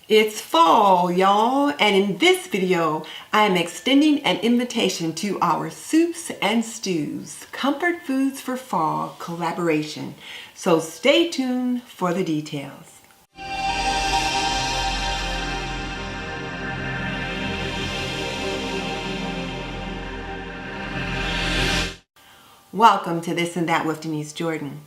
It's fall, y'all, and in this video, I am extending an invitation to our Soups and Stews, Comfort Foods for Fall collaboration. So stay tuned for the details. Welcome to This and That with Denise Jordan.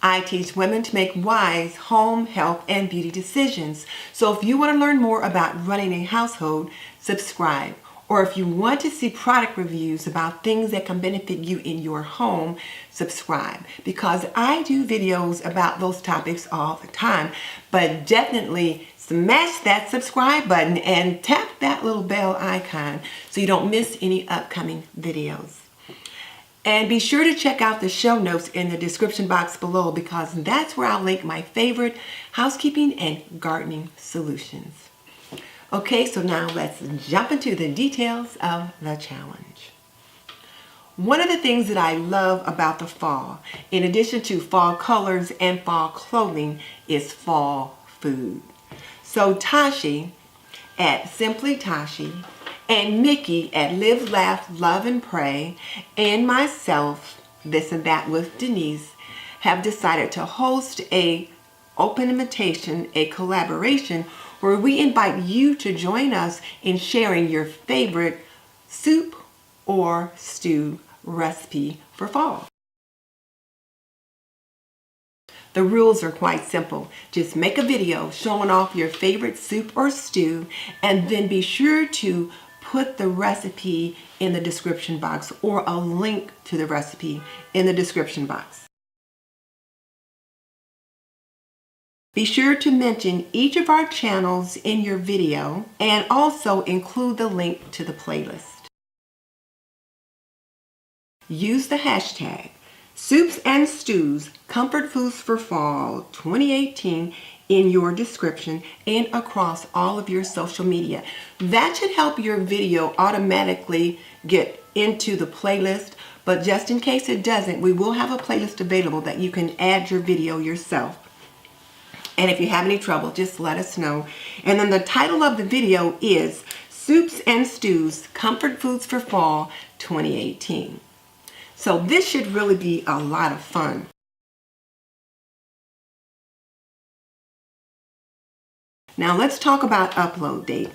I teach women to make wise home, health, and beauty decisions. So if you want to learn more about running a household, subscribe. Or if you want to see product reviews about things that can benefit you in your home, subscribe. Because I do videos about those topics all the time. But definitely smash that subscribe button and tap that little bell icon so you don't miss any upcoming videos. And be sure to check out the show notes in the description box below because that's where I'll link my favorite housekeeping and gardening solutions. Okay, so now let's jump into the details of the challenge. One of the things that I love about the fall, in addition to fall colors and fall clothing, is fall food. So Tashi at Simply Tashi and Mickey at Live, Laugh, Love, and Pray, and myself, This and That with Denise, have decided to host a open invitation, a collaboration, where we invite you to join us in sharing your favorite soup or stew recipe for fall. The rules are quite simple. Just make a video showing off your favorite soup or stew, and then be sure to put the recipe in the description box or a link to the recipe in the description box. Be sure to mention each of our channels in your video and also include the link to the playlist. Use the hashtag Soups and Stews Comfort Foods for Fall 2018 in your description and across all of your social media. That should help your video automatically get into the playlist, but just in case it doesn't, we will have a playlist available that you can add your video yourself. And if you have any trouble, just let us know. And then the title of the video is Soups and Stews Comfort Foods for Fall 2018. So this should really be a lot of fun. Now let's talk about upload date.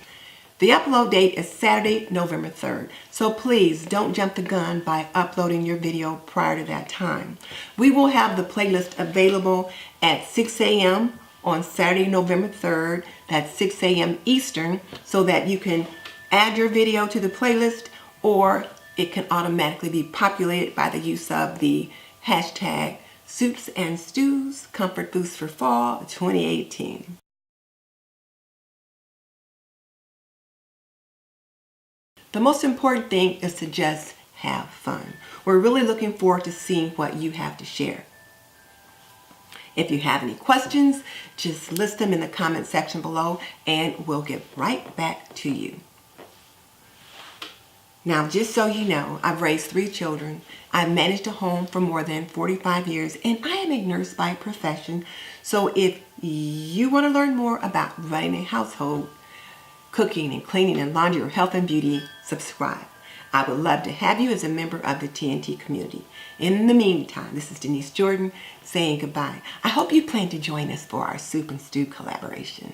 The upload date is Saturday, November 3rd. So please don't jump the gun by uploading your video prior to that time. We will have the playlist available at 6 a.m. on Saturday, November 3rd. That's 6 a.m. Eastern, so that you can add your video to the playlist, or it can automatically be populated by the use of the hashtag Soups and Stews Comfort Foods for Fall 2018. The most important thing is to just have fun. We're really looking forward to seeing what you have to share. If you have any questions, just list them in the comment section below and we'll get right back to you. Now, just so you know, I've raised 3 children. I've managed a home for more than 45 years, and I am a nurse by profession. So if you want to learn more about running a household, cooking and cleaning and laundry or health and beauty, subscribe. I would love to have you as a member of the TNT community. In the meantime, this is Denise Jordan saying goodbye. I hope you plan to join us for our Soup and Stew collaboration.